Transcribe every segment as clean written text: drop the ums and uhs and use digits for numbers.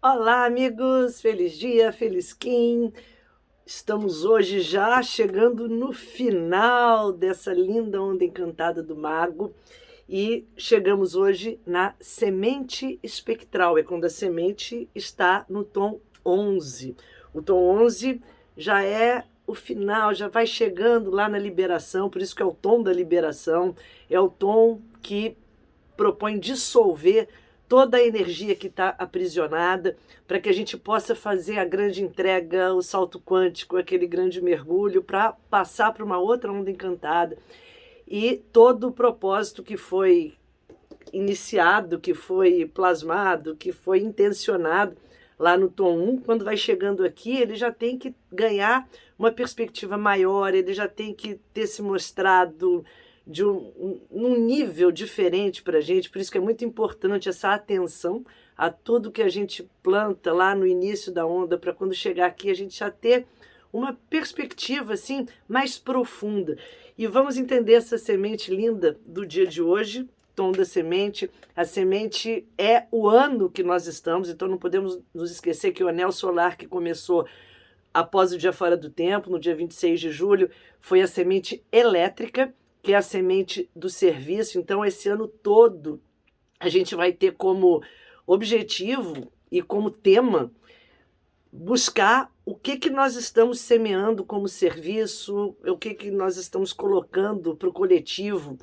Olá, amigos! Feliz dia, feliz Kim! Estamos hoje já chegando no final dessa linda onda encantada do mago e chegamos hoje na semente espectral, é quando a semente está no tom 11. O tom 11 já é o final, já vai chegando lá na liberação, por isso que é o tom da liberação, é o tom que propõe dissolver toda a energia que está aprisionada, para que a gente possa fazer a grande entrega, o salto quântico, aquele grande mergulho, para passar para uma outra onda encantada. E todo o propósito que foi iniciado, que foi plasmado, que foi intencionado lá no tom 1, quando vai chegando aqui, ele já tem que ganhar uma perspectiva maior, ele já tem que ter se mostrado num nível diferente para a gente, por isso que é muito importante essa atenção a tudo que a gente planta lá no início da onda, para quando chegar aqui a gente já ter uma perspectiva assim mais profunda. E vamos entender essa semente linda do dia de hoje, tom da semente. A semente é o ano que nós estamos, então não podemos nos esquecer que o anel solar que começou após o dia fora do tempo, no dia 26 de julho, foi a semente elétrica, que é a semente do serviço. Então, esse ano todo, a gente vai ter como objetivo e como tema buscar o que, que nós estamos semeando como serviço, o que, que nós estamos colocando para o coletivo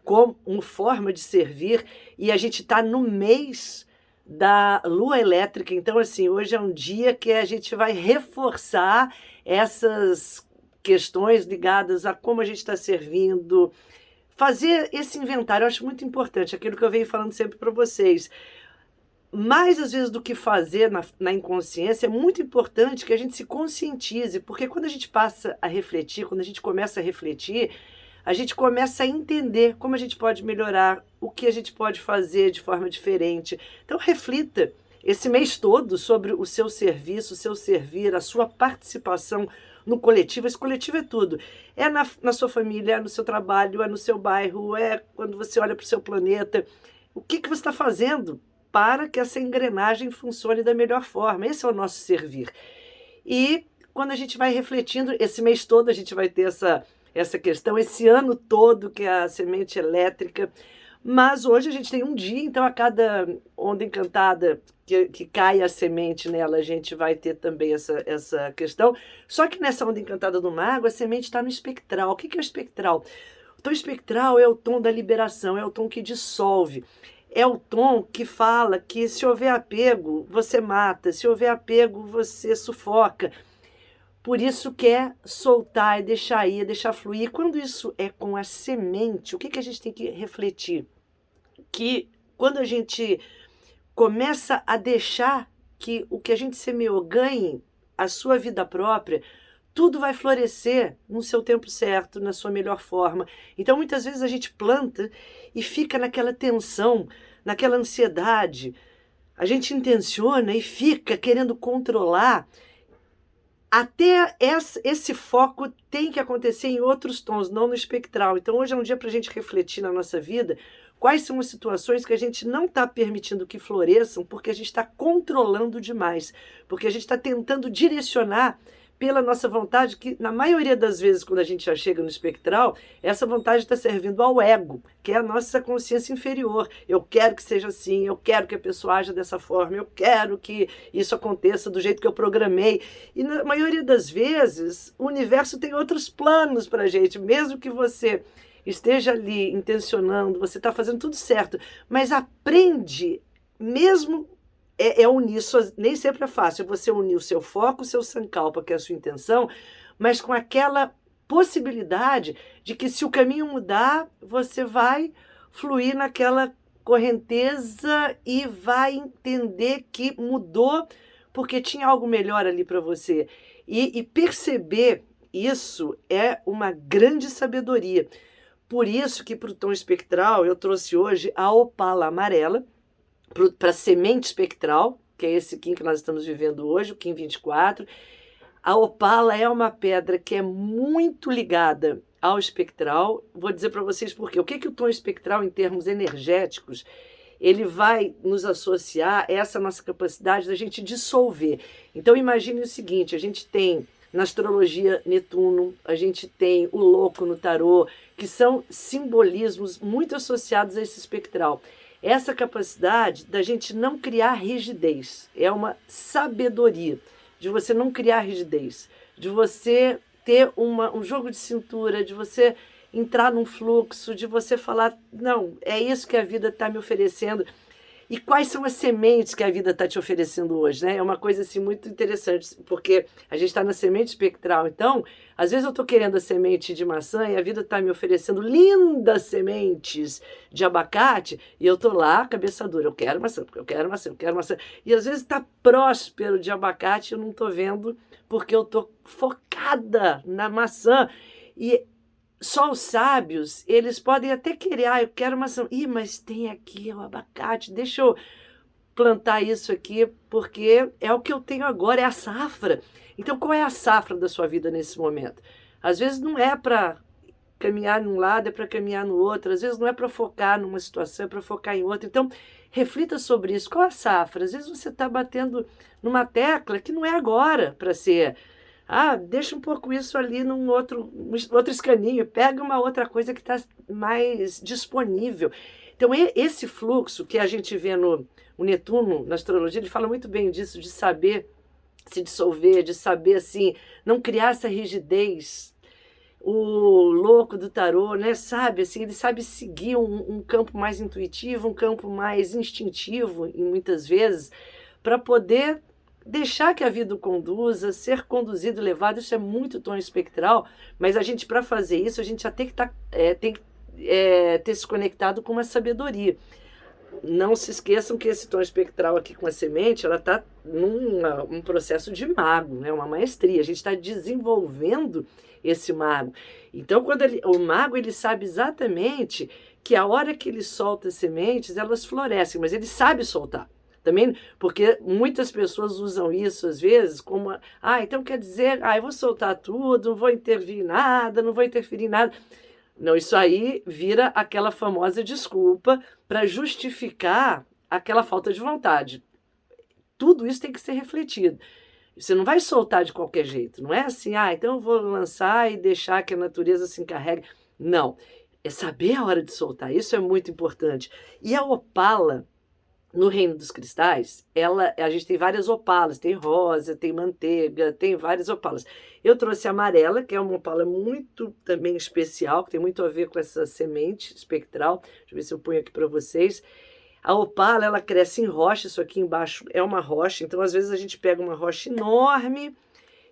como forma de servir. E a gente está no mês da lua elétrica, então assim, hoje é um dia que a gente vai reforçar essas questões ligadas a como a gente está servindo, fazer esse inventário. Eu acho muito importante, aquilo que eu venho falando sempre para vocês. Mais às vezes do que fazer na inconsciência, é muito importante que a gente se conscientize, porque quando a gente passa a refletir, quando a gente começa a refletir, a gente começa a entender como a gente pode melhorar, o que a gente pode fazer de forma diferente. Então reflita esse mês todo sobre o seu serviço, o seu servir, a sua participação no coletivo. Esse coletivo é tudo. É na sua família, é no seu trabalho, é no seu bairro, é quando você olha para o seu planeta. O que, que você está fazendo para que essa engrenagem funcione da melhor forma? Esse é o nosso servir. E quando a gente vai refletindo, esse mês todo a gente vai ter essa questão, esse ano todo, que é a semente elétrica. Mas hoje a gente tem um dia, então a cada onda encantada que cai a semente nela, a gente vai ter também essa questão. Só que nessa onda encantada do mago, a semente está no espectral. O que é o espectral? O tom espectral é o tom da liberação, é o tom que dissolve. É o tom que fala que se houver apego, você mata, se houver apego, você sufoca. Por isso quer soltar, é deixar ir, é deixar fluir. Quando isso é com a semente, o que a gente tem que refletir? Que quando a gente começa a deixar que o que a gente semeou ganhe a sua vida própria, tudo vai florescer no seu tempo certo, na sua melhor forma. Então, muitas vezes a gente planta e fica naquela tensão, naquela ansiedade. A gente intenciona e fica querendo controlar. Até esse foco tem que acontecer em outros tons, não no espectral. Então, hoje é um dia para a gente refletir na nossa vida quais são as situações que a gente não está permitindo que floresçam porque a gente está controlando demais, porque a gente está tentando direcionar pela nossa vontade, que na maioria das vezes, quando a gente já chega no espectral, essa vontade está servindo ao ego, que é a nossa consciência inferior. Eu quero que seja assim, eu quero que a pessoa haja dessa forma, eu quero que isso aconteça do jeito que eu programei. E na maioria das vezes, o universo tem outros planos para a gente, mesmo que você esteja ali intencionando, você está fazendo tudo certo, mas aprende, mesmo unir, nem sempre é fácil você unir o seu foco, o seu sankalpa, que é a sua intenção, mas com aquela possibilidade de que se o caminho mudar, você vai fluir naquela correnteza e vai entender que mudou porque tinha algo melhor ali para você. E perceber isso é uma grande sabedoria. Por isso que para o tom espectral eu trouxe hoje a opala amarela, para a semente espectral, que é esse Kim que nós estamos vivendo hoje, o Kim 24. A opala é uma pedra que é muito ligada ao espectral. Vou dizer para vocês por quê. O que o tom espectral, em termos energéticos, ele vai nos associar a essa nossa capacidade da gente dissolver. Então imagine o seguinte, a gente tem na astrologia Netuno, a gente tem o louco no tarô, que são simbolismos muito associados a esse espectral. Essa capacidade da gente não criar rigidez, é uma sabedoria de você não criar rigidez, de você ter um jogo de cintura, de você entrar num fluxo, de você falar, não, é isso que a vida está me oferecendo. E quais são as sementes que a vida está te oferecendo hoje, né? É uma coisa assim muito interessante, porque a gente está na semente espectral. Então, às vezes eu estou querendo a semente de maçã e a vida está me oferecendo lindas sementes de abacate e eu estou lá, cabeça dura, eu quero maçã, eu quero maçã, eu quero maçã. E às vezes está próspero de abacate e eu não estou vendo porque eu estou focada na maçã. E só os sábios, eles podem até querer, eu quero maçã. Mas tem aqui o abacate, deixa eu plantar isso aqui, porque é o que eu tenho agora, é a safra. Então, qual é a safra da sua vida nesse momento? Às vezes não é para caminhar num lado, é para caminhar no outro. Às vezes não é para focar numa situação, é para focar em outra. Então, reflita sobre isso. Qual a safra? Às vezes você está batendo numa tecla que não é agora para ser. Deixa um pouco isso ali num outro escaninho, pega uma outra coisa que está mais disponível. Então, esse fluxo que a gente vê no Netuno, na astrologia, ele fala muito bem disso, de saber se dissolver, de saber, assim, não criar essa rigidez. O louco do tarô, né, sabe, assim, ele sabe seguir um campo mais intuitivo, um campo mais instintivo, em muitas vezes, para poder deixar que a vida o conduza, ser conduzido, levado. Isso é muito tom espectral, mas a gente, para fazer isso, a gente já tem que ter se conectado com uma sabedoria. Não se esqueçam que esse tom espectral aqui com a semente, ela está num processo de mago, né? Uma maestria. A gente está desenvolvendo esse mago. Então, quando o mago, ele sabe exatamente que a hora que ele solta as sementes, elas florescem, mas ele sabe soltar. Também, porque muitas pessoas usam isso às vezes como, então quer dizer, eu vou soltar tudo, não vou intervir em nada, não vou interferir em nada. Não, isso aí vira aquela famosa desculpa para justificar aquela falta de vontade. Tudo isso tem que ser refletido. Você não vai soltar de qualquer jeito, não é assim, então eu vou lançar e deixar que a natureza se encarregue. Não, é saber a hora de soltar, isso é muito importante. E a opala, no reino dos cristais, a gente tem várias opalas, tem rosa, tem manteiga, tem várias opalas. Eu trouxe a amarela, que é uma opala muito também especial, que tem muito a ver com essa semente espectral. Deixa eu ver se eu ponho aqui para vocês. A opala, ela cresce em rocha, isso aqui embaixo é uma rocha, então às vezes a gente pega uma rocha enorme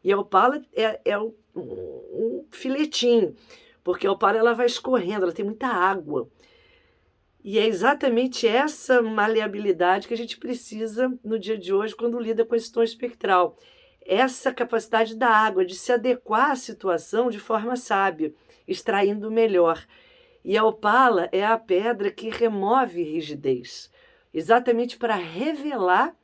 e a opala é um filetinho, porque a opala ela vai escorrendo, ela tem muita água. E é exatamente essa maleabilidade que a gente precisa no dia de hoje quando lida com esse tom espectral. Essa capacidade da água de se adequar à situação de forma sábia, extraindo o melhor. E a opala é a pedra que remove rigidez, exatamente para revelar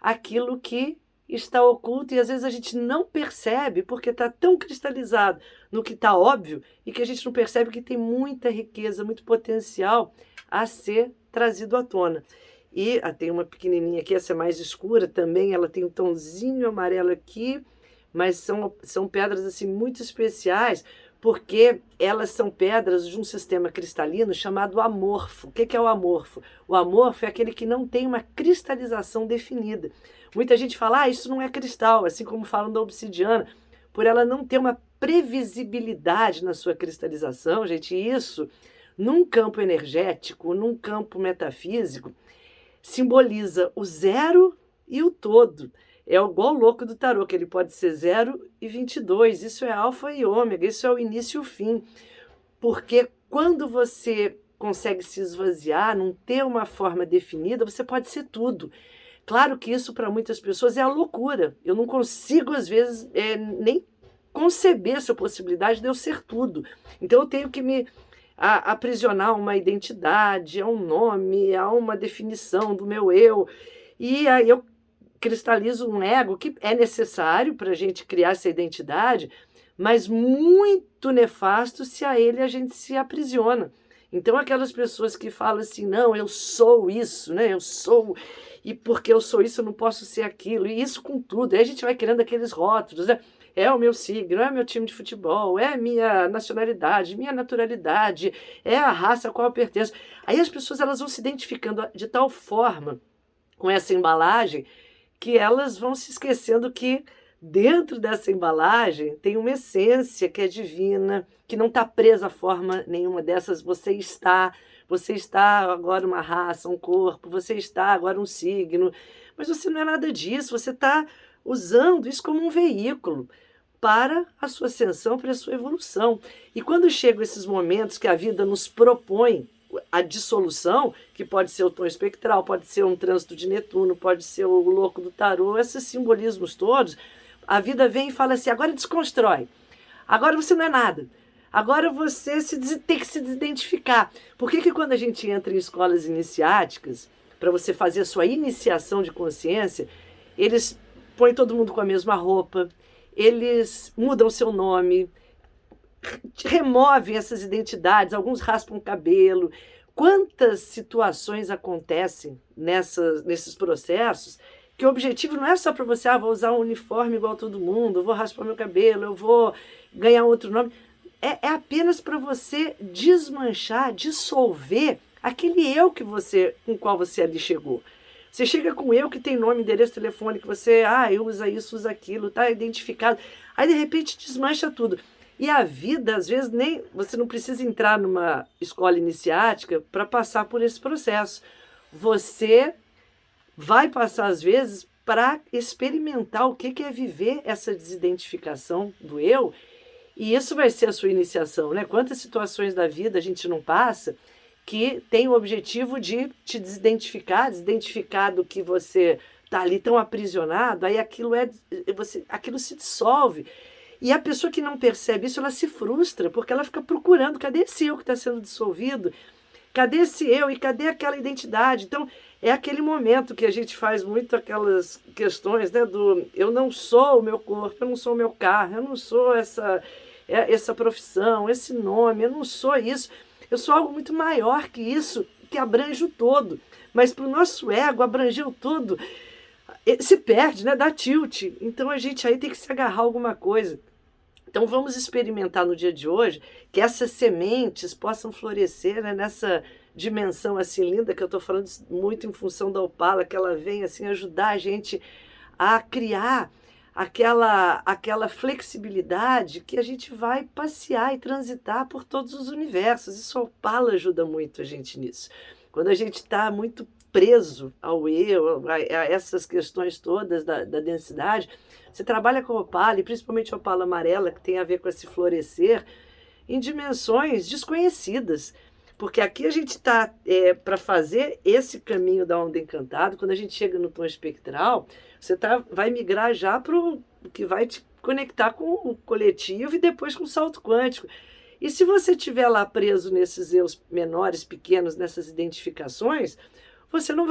aquilo que está oculto e às vezes a gente não percebe porque está tão cristalizado no que está óbvio e que a gente não percebe que tem muita riqueza, muito potencial a ser trazido à tona. E tem uma pequenininha aqui, essa é mais escura também, ela tem um tomzinho amarelo aqui, mas são pedras assim muito especiais, porque elas são pedras de um sistema cristalino chamado amorfo. O que é o amorfo? O amorfo é aquele que não tem uma cristalização definida. Muita gente fala, isso não é cristal, assim como falam da obsidiana, por ela não ter uma previsibilidade na sua cristalização, gente, isso num campo energético, num campo metafísico, simboliza o zero e o todo. É igual o louco do tarô, que ele pode ser 0 e 22. Isso é alfa e ômega, isso é o início e o fim. Porque quando você consegue se esvaziar, não ter uma forma definida, você pode ser tudo. Claro que isso para muitas pessoas é a loucura. Eu não consigo, às vezes, nem conceber essa possibilidade de eu ser tudo. Então eu tenho que me aprisionar a uma identidade, a um nome, a uma definição do meu eu. E aí eu cristalizo um ego que é necessário para a gente criar essa identidade, mas muito nefasto se a ele a gente se aprisiona. Então, aquelas pessoas que falam assim, não, eu sou isso, né? Eu sou, e porque eu sou isso, eu não posso ser aquilo, e isso com tudo. Aí a gente vai criando aqueles rótulos, né? É o meu signo, é o meu time de futebol, é a minha nacionalidade, minha naturalidade, é a raça a qual eu pertenço. Aí as pessoas elas vão se identificando de tal forma com essa embalagem que elas vão se esquecendo que dentro dessa embalagem tem uma essência que é divina, que não está presa a forma nenhuma dessas. Você está agora uma raça, um corpo, você está agora um signo, mas você não é nada disso, você está usando isso como um veículo para a sua ascensão, para a sua evolução. E quando chegam esses momentos que a vida nos propõe a dissolução, que pode ser o tom espectral, pode ser um trânsito de Netuno, pode ser o louco do tarô, esses simbolismos todos, a vida vem e fala assim, agora desconstrói, agora você não é nada, agora você tem que se desidentificar. Por que quando a gente entra em escolas iniciáticas, para você fazer a sua iniciação de consciência, eles põem todo mundo com a mesma roupa, eles mudam seu nome, removem essas identidades, alguns raspam o cabelo. Quantas situações acontecem nesses processos que o objetivo não é só para você, vou usar um uniforme igual a todo mundo, eu vou raspar meu cabelo, eu vou ganhar outro nome. É apenas para você desmanchar, dissolver aquele eu com qual você ali chegou. Você chega com eu que tem nome, endereço, telefone, que você, eu usa isso, usa aquilo, tá identificado. Aí, de repente, desmancha tudo. E a vida, às vezes, você não precisa entrar numa escola iniciática para passar por esse processo. Você vai passar, às vezes, para experimentar o que é viver essa desidentificação do eu. E isso vai ser a sua iniciação, né? Quantas situações da vida a gente não passa que tem o objetivo de te desidentificar do que você está ali tão aprisionado, aí aquilo se dissolve. E a pessoa que não percebe isso, ela se frustra, porque ela fica procurando, cadê esse eu que está sendo dissolvido? Cadê esse eu e cadê aquela identidade? Então, é aquele momento que a gente faz muito aquelas questões, né, do eu não sou o meu corpo, eu não sou o meu carro, eu não sou essa profissão, esse nome, eu não sou isso. Eu sou algo muito maior que isso, que abrange o todo. Mas para o nosso ego abranger o todo, se perde, né? Dá tilt. Então a gente aí tem que se agarrar a alguma coisa. Então vamos experimentar no dia de hoje que essas sementes possam florescer, né, nessa dimensão assim linda que eu estou falando muito em função da Opala, que ela vem assim ajudar a gente a criar aquela flexibilidade que a gente vai passear e transitar por todos os universos. Isso a Opala ajuda muito a gente nisso. Quando a gente está muito preso ao eu, a essas questões todas da densidade, você trabalha com a Opala, e principalmente a Opala amarela, que tem a ver com esse florescer, em dimensões desconhecidas. Porque aqui a gente está para fazer esse caminho da onda encantada. Quando a gente chega no tom espectral, você vai migrar já para o que vai te conectar com o coletivo e depois com o salto quântico. E se você estiver lá preso nesses eus menores, pequenos, nessas identificações, você não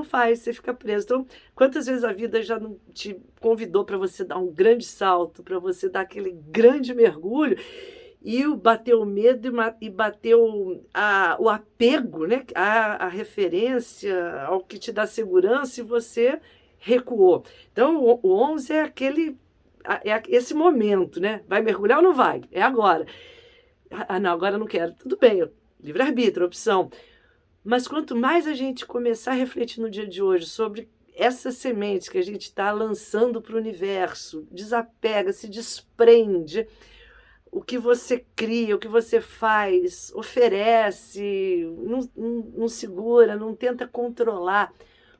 faz, você fica preso. Então, quantas vezes a vida já não te convidou para você dar um grande salto, para você dar aquele grande mergulho, e bateu o medo e bateu o apego, né? A referência ao que te dá segurança, e você recuou. Então, o 11 é esse momento, né? Vai mergulhar ou não vai? É agora. Não, agora eu não quero. Tudo bem, livre-arbítrio, opção. Mas quanto mais a gente começar a refletir no dia de hoje sobre essas sementes que a gente está lançando para o universo, desapega, se desprende, o que você cria, o que você faz, oferece, não segura, não tenta controlar,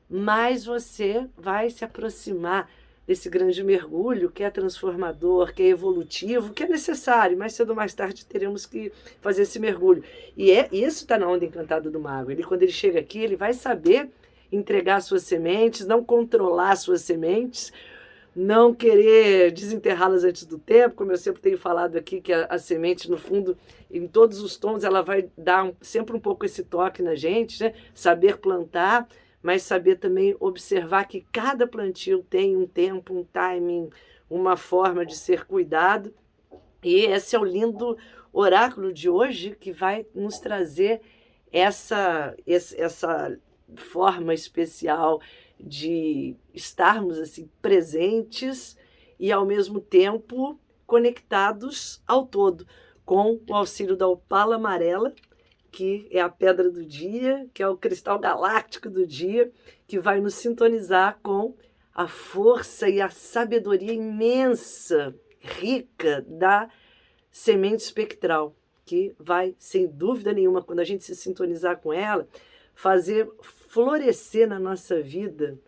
mais você vai se aproximar desse grande mergulho que é transformador, que é evolutivo, que é necessário. Mais cedo ou mais tarde teremos que fazer esse mergulho. E isso está na onda encantada do mago. Quando ele chega aqui, ele vai saber entregar suas sementes, não controlar suas sementes, não querer desenterrá-las antes do tempo, como eu sempre tenho falado aqui, que a semente, no fundo, em todos os tons, ela vai dar sempre um pouco esse toque na gente, né? Saber plantar, mas saber também observar que cada plantio tem um tempo, um timing, uma forma de ser cuidado, E esse é o lindo oráculo de hoje que vai nos trazer essa forma especial de estarmos assim presentes e ao mesmo tempo conectados ao todo, com o auxílio da opala amarela, que é a pedra do dia, que é o cristal galáctico do dia, que vai nos sintonizar com a força e a sabedoria imensa, rica da semente espectral, que vai, sem dúvida nenhuma, quando a gente se sintonizar com ela, fazer florescer na nossa vida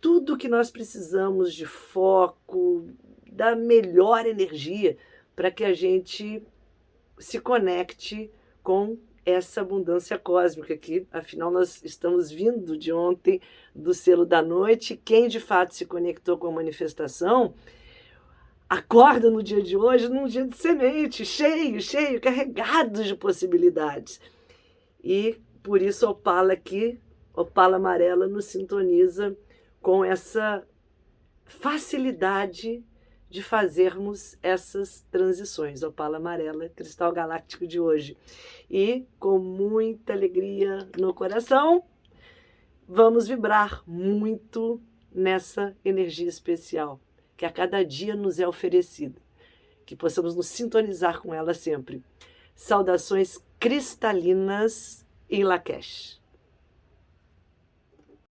tudo que nós precisamos de foco, da melhor energia, para que a gente se conecte com essa abundância cósmica que, afinal, nós estamos vindo de ontem do selo da noite. Quem de fato se conectou com a manifestação acorda no dia de hoje, num dia de semente, cheio, cheio, carregado de possibilidades. E por isso a opala aqui, opala amarela, nos sintoniza com essa facilidade de fazermos essas transições. Opala amarela, cristal galáctico de hoje. E com muita alegria no coração, vamos vibrar muito nessa energia especial que a cada dia nos é oferecida, que possamos nos sintonizar com ela sempre. Saudações cristalinas em Lakesh.